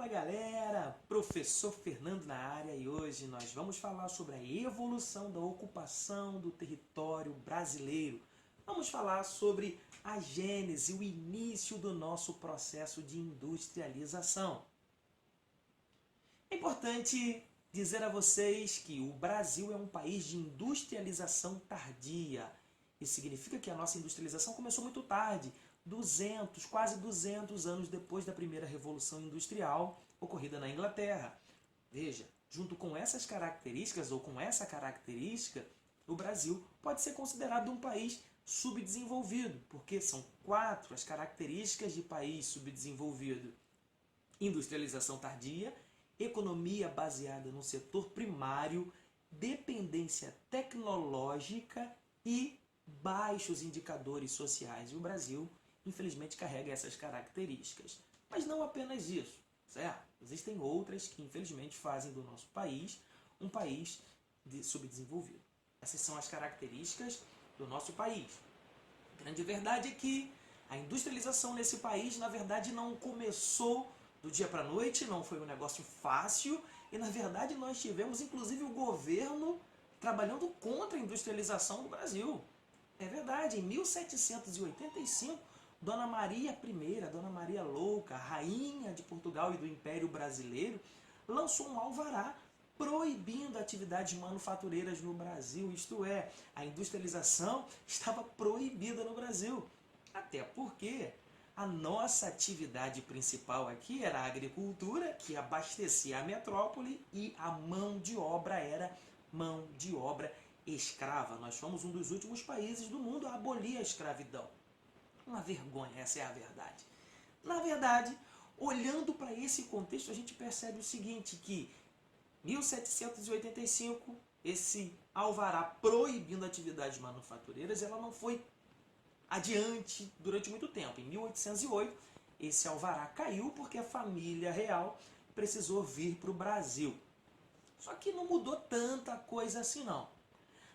Fala galera, professor Fernando na área e hoje nós vamos falar sobre a evolução da ocupação do território brasileiro. Vamos falar sobre a gênese, o início do nosso processo de industrialização. É importante dizer a vocês que o Brasil é um país de industrialização tardia. Isso significa que a nossa industrialização começou muito tarde, quase 200 anos depois da primeira Revolução Industrial ocorrida na Inglaterra. Veja, junto com essas características, ou com essa característica, o Brasil pode ser considerado um país subdesenvolvido, porque são 4 as características de país subdesenvolvido: industrialização tardia, economia baseada no setor primário, dependência tecnológica e baixos indicadores sociais. E o Brasil, infelizmente, carrega essas características. Mas não apenas isso, certo? Existem outras que, infelizmente, fazem do nosso país um país subdesenvolvido. Essas são as características do nosso país. A grande verdade é que a industrialização nesse país, na verdade, não começou do dia para a noite, não foi um negócio fácil, e, na verdade, nós tivemos, inclusive, o governo trabalhando contra a industrialização do Brasil. É verdade, em 1785, Dona Maria I, Dona Maria Louca, rainha de Portugal e do Império Brasileiro, lançou um alvará proibindo atividades manufatureiras no Brasil, isto é, a industrialização estava proibida no Brasil. Até porque a nossa atividade principal aqui era a agricultura, que abastecia a metrópole, e a mão de obra era mão de obra escrava. Nós fomos um dos últimos países do mundo a abolir a escravidão. Uma vergonha, essa é a verdade. Na verdade, olhando para esse contexto, a gente percebe o seguinte, que 1785, esse alvará proibindo atividades manufatureiras, ela não foi adiante durante muito tempo. Em 1808, esse alvará caiu porque a família real precisou vir para o Brasil. Só que não mudou tanta coisa assim não.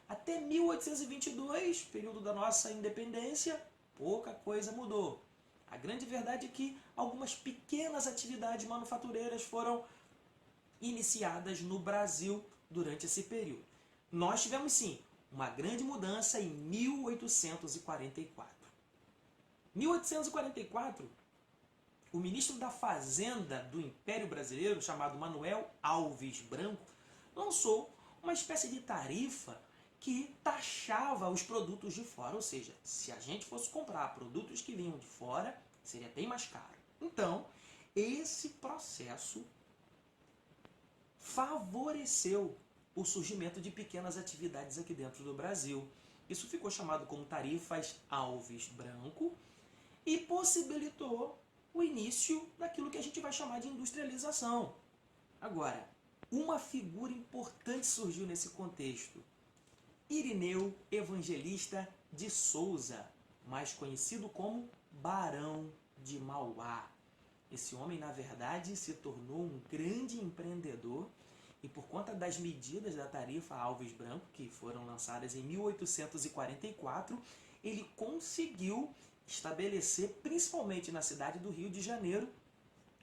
Até 1822, período da nossa independência, pouca coisa mudou. A grande verdade é que algumas pequenas atividades manufatureiras foram iniciadas no Brasil durante esse período. Nós tivemos sim uma grande mudança em 1844. 1844, o ministro da Fazenda do Império Brasileiro, chamado Manuel Alves Branco, lançou uma espécie de tarifa que taxava os produtos de fora, ou seja, se a gente fosse comprar produtos que vinham de fora, seria bem mais caro. Então, esse processo favoreceu o surgimento de pequenas atividades aqui dentro do Brasil. Isso ficou chamado como tarifas Alves Branco e possibilitou o início daquilo que a gente vai chamar de industrialização. Agora, uma figura importante surgiu nesse contexto: Irineu Evangelista de Souza, mais conhecido como Barão de Mauá. Esse homem, na verdade, se tornou um grande empreendedor e, por conta das medidas da tarifa Alves Branco, que foram lançadas em 1844, ele conseguiu estabelecer, principalmente na cidade do Rio de Janeiro,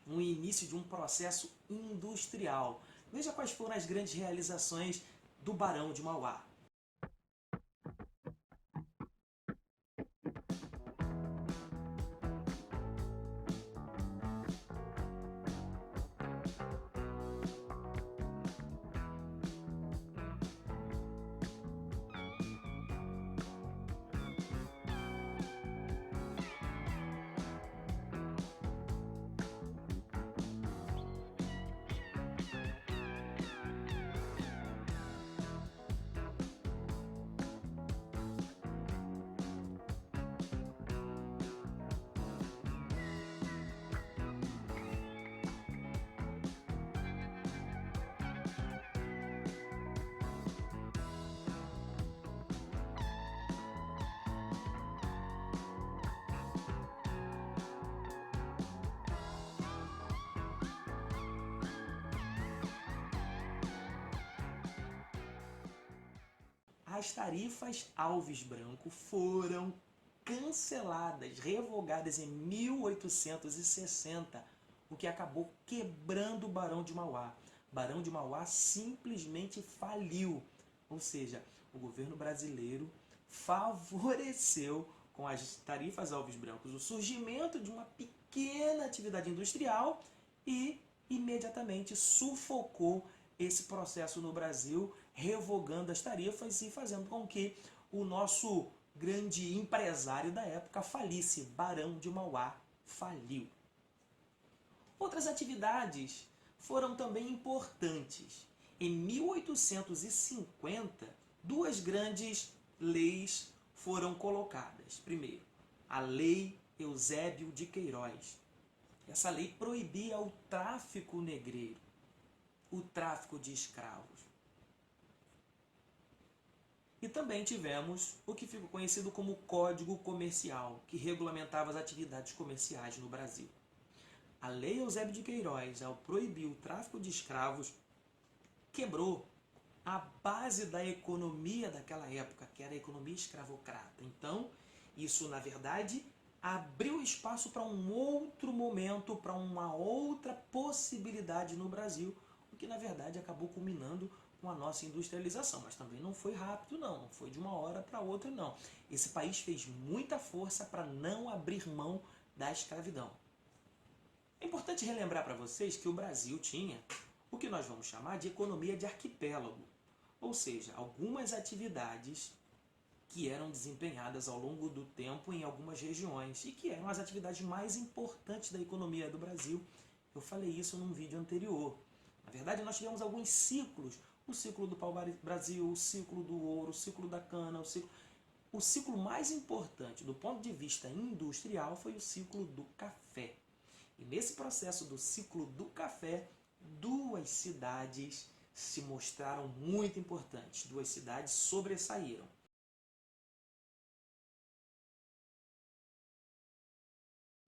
um início de um processo industrial. Veja quais foram as grandes realizações do Barão de Mauá. As tarifas Alves Branco foram canceladas, revogadas em 1860, o que acabou quebrando o Barão de Mauá. Barão de Mauá simplesmente faliu, ou seja, o governo brasileiro favoreceu com as tarifas alves brancos o surgimento de uma pequena atividade industrial e imediatamente sufocou esse processo no Brasil, revogando as tarifas e fazendo com que o nosso grande empresário da época falisse. Barão de Mauá faliu. Outras atividades foram também importantes. Em 1850, duas grandes leis foram colocadas. Primeiro, a Lei Eusébio de Queiroz. Essa lei proibia o tráfico negreiro, o tráfico de escravos. E também tivemos o que ficou conhecido como Código Comercial, que regulamentava as atividades comerciais no Brasil. A Lei Eusébio de Queiroz, ao proibir o tráfico de escravos, quebrou a base da economia daquela época, que era a economia escravocrata. Então, isso, na verdade, abriu espaço para um outro momento, para uma outra possibilidade no Brasil, o que, na verdade, acabou culminando com a nossa industrialização. Mas também não foi rápido, não foi de uma hora para outra, não. Esse país fez muita força para não abrir mão da escravidão. É importante relembrar para vocês que o Brasil tinha o que nós vamos chamar de economia de arquipélago, ou seja, algumas atividades que eram desempenhadas ao longo do tempo em algumas regiões e que eram as atividades mais importantes da economia do Brasil. Eu falei isso num vídeo anterior. Na verdade, nós tivemos alguns ciclos, o ciclo do pau-brasil, o ciclo do ouro, o ciclo da cana, o ciclo mais importante do ponto de vista industrial foi o ciclo do café. E nesse processo do ciclo do café, duas cidades se mostraram muito importantes, duas cidades sobressaíram.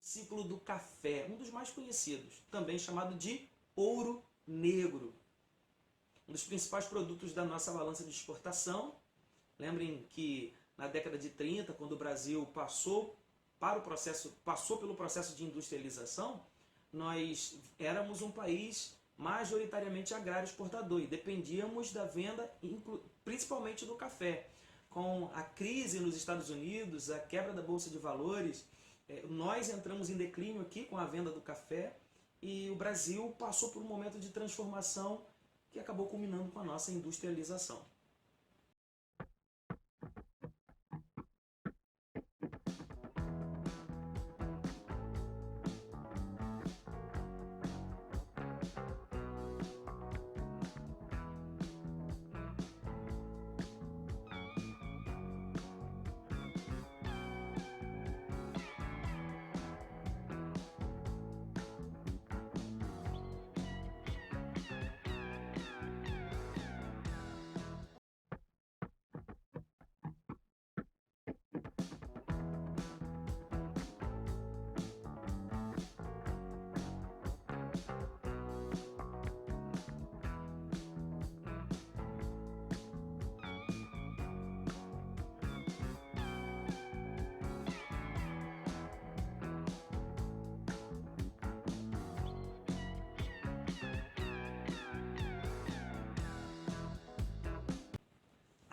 O ciclo do café, um dos mais conhecidos, também chamado de ouro negro. Um dos principais produtos da nossa balança de exportação. Lembrem que na década de 30, quando o Brasil passou pelo processo de industrialização, nós éramos um país majoritariamente agrário exportador e dependíamos da venda, principalmente do café. Com a crise nos Estados Unidos, a quebra da Bolsa de Valores, nós entramos em declínio aqui com a venda do café e o Brasil passou por um momento de transformação que acabou culminando com a nossa industrialização.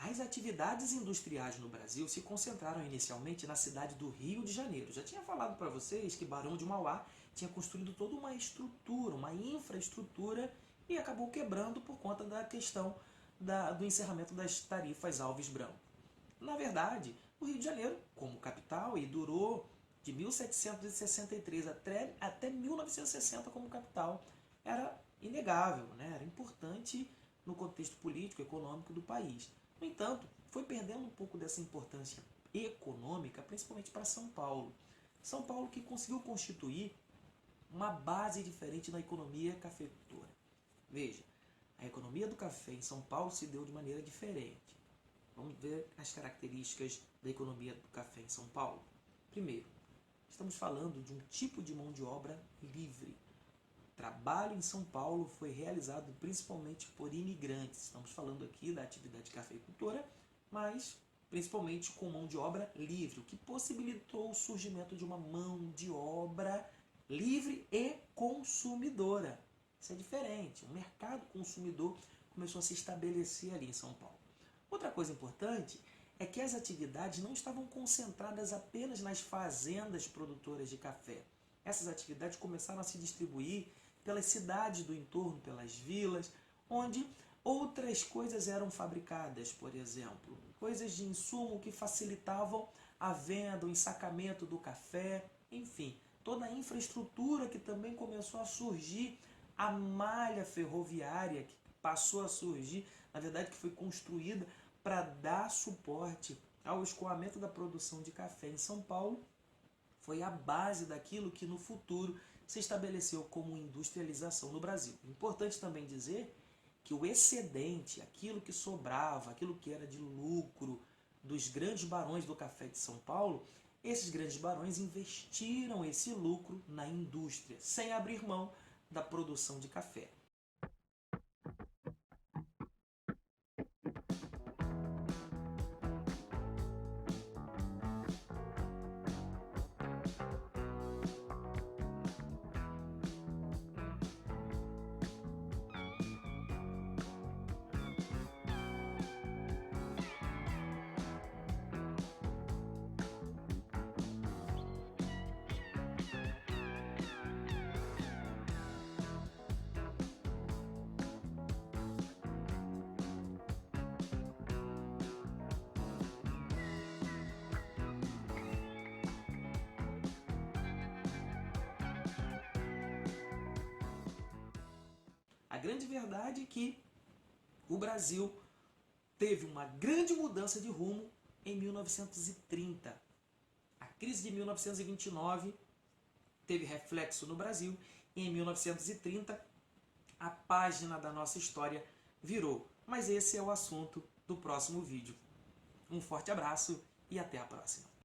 As atividades industriais no Brasil se concentraram inicialmente na cidade do Rio de Janeiro. Já tinha falado para vocês que Barão de Mauá tinha construído toda uma estrutura, uma infraestrutura e acabou quebrando por conta da questão do encerramento das tarifas alves branco. Na verdade, o Rio de Janeiro, como capital, e durou de 1763 até 1960 como capital, era inegável, né? Era importante no contexto político e econômico do país. No entanto, foi perdendo um pouco dessa importância econômica, principalmente para São Paulo. São Paulo que conseguiu constituir uma base diferente na economia cafeicultora. Veja, a economia do café em São Paulo se deu de maneira diferente. Vamos ver as características da economia do café em São Paulo. Primeiro, estamos falando de um tipo de mão de obra livre. O trabalho em São Paulo foi realizado principalmente por imigrantes. Estamos falando aqui da atividade cafeicultora, mas principalmente com mão de obra livre, o que possibilitou o surgimento de uma mão de obra livre e consumidora. Isso é diferente. O mercado consumidor começou a se estabelecer ali em São Paulo. Outra coisa importante é que as atividades não estavam concentradas apenas nas fazendas produtoras de café. Essas atividades começaram a se distribuir pelas cidades do entorno, pelas vilas, onde outras coisas eram fabricadas, por exemplo, coisas de insumo que facilitavam a venda, o ensacamento do café, enfim, toda a infraestrutura que também começou a surgir, a malha ferroviária que passou a surgir, na verdade que foi construída para dar suporte ao escoamento da produção de café em São Paulo, foi a base daquilo que no futuro se estabeleceu como industrialização no Brasil. Importante também dizer que o excedente, aquilo que sobrava, aquilo que era de lucro dos grandes barões do café de São Paulo, esses grandes barões investiram esse lucro na indústria, sem abrir mão da produção de café. A grande verdade é que o Brasil teve uma grande mudança de rumo em 1930. A crise de 1929 teve reflexo no Brasil e em 1930 a página da nossa história virou. Mas esse é o assunto do próximo vídeo. Um forte abraço e até a próxima.